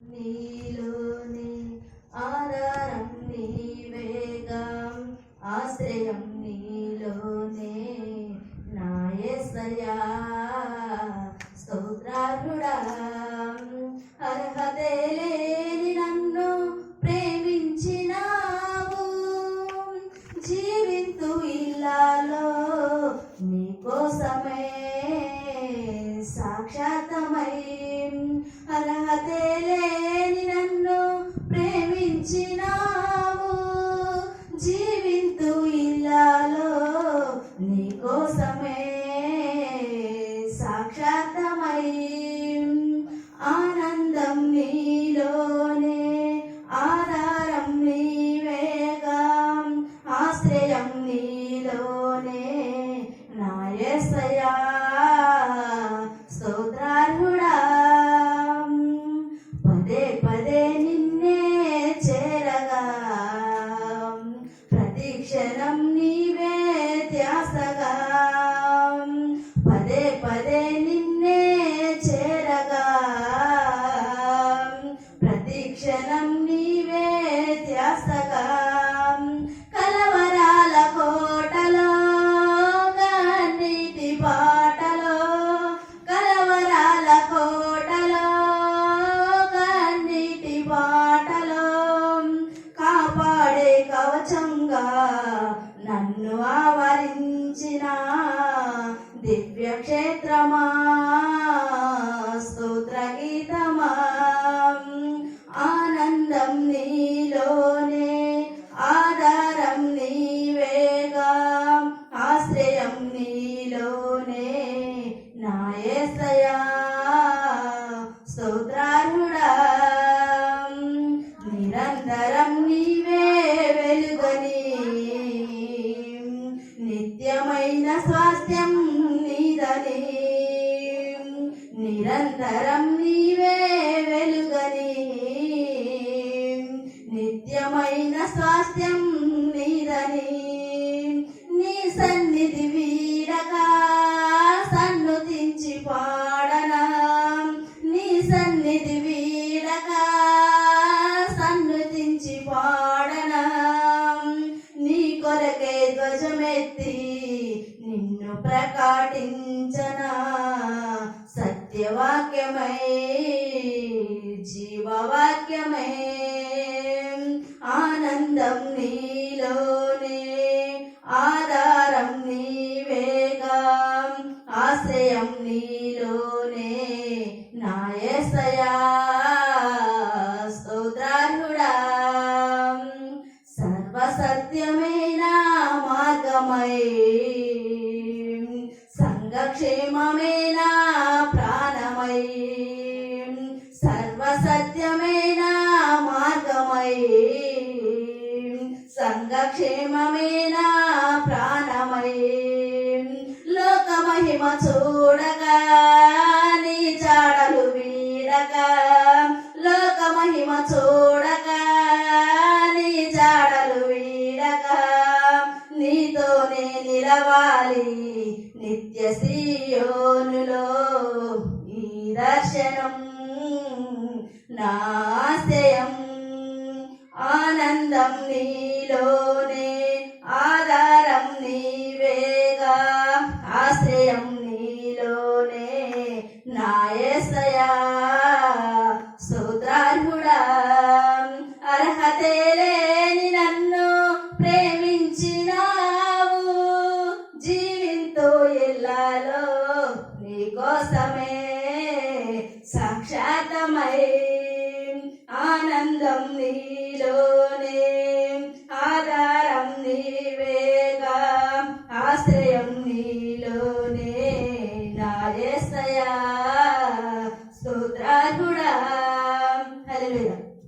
నీలోనే ఆధారం నీవేగా, ఆశ్రయం నీలోనే నా యేసయ్యా. స్తోత్రార్హుడా, అర్హతే లేని నన్ను ప్రేమించినావు. జీవింతు ఇల్లాలో నీ కోసమే సాక్షాత్తమై, అర్హతే లేని నన్ను ప్రేమించినావు. జీవింతు ఇల్లాలో నీ కోసమే సాక్షాత్తమై, ఆనందం నీలోనే ఆధారం నీవేగా, ఆశ్రయం నీలోనే నా యేసయ్యా. స్తోత్రార్హుడా, పదే పదే నిన్నే చేరగా, ప్రతి క్షణం నీవే ధ్యాసగా. పదే పదే నిన్నే చేరగా, ప్రతి క్షణం నీవే ధ్యాసగా. కలవరాల కోటలో కన్నీటి బాటలో, కలవరాల కోటలో కన్నీటి బాటలో, కాపాడే కవచంగా నన్ను ఆవరించిన దివ్య క్షేత్రమా, స్తోత్ర గీతమా. ఆనందం నీలోనే ఆధారం నీవేగా, ఆశ్రయం నీలోనే నా యేసయ్యా. స్తోత్రార్హుడా, నిరంతరం నీవే వెలుగని, నిత్యమైన స్వాస్థ్యం నీదని. నిరంతరం నీవే వెలుగని, నిత్యమైన స్వాస్థ్యం నీదని. నీ సన్నిధి వీడక సన్నుతించి పాడనా, నీ సన్నిధి వీడక సన్నుతించి పాడనా. నీ కొరకే ధ్వజమెత్తి నిన్ను ప్రకటించనా, సత్యవాక్యమై జీవవాక్యమై. ఆనందం నీలోనే ఆధారం నీవేగా, ఆశ్రయం నీలోనే నా యేసయ్యా. స్తోత్రార్హుడా, సర్వసత్యమైన మార్గమై, సంఘక్షేమమైన ప్రాణమై. సర్వసత్యమైన మార్గమై, సంఘక్షేమమైన ప్రాణమై. లోక మహిమ చూడగా నీ చాడలు వీడక, లోక మహిమ చూడగా నీ చాడలు వీడక. నీతోనే నిలవాలి నిత్య సీయోనులో, ఈ దర్శనం నా ఆశయం. ఆనందం నీలోనే ఆధారం నీవేగా, ఆశ్రయం నీలోనే నా యేసయ్యా. స్తోత్రార్హుడా, అర్హతే లేని నన్ను ప్రేమించినావు. జీవింతో ఇల్లాలో నీ కోసమే సాక్షాత్తమై, ఆనందం నీలోనే ఆధారం నీవేగా, ఆశ్రయం నీలోనే నా యేసయ్యా.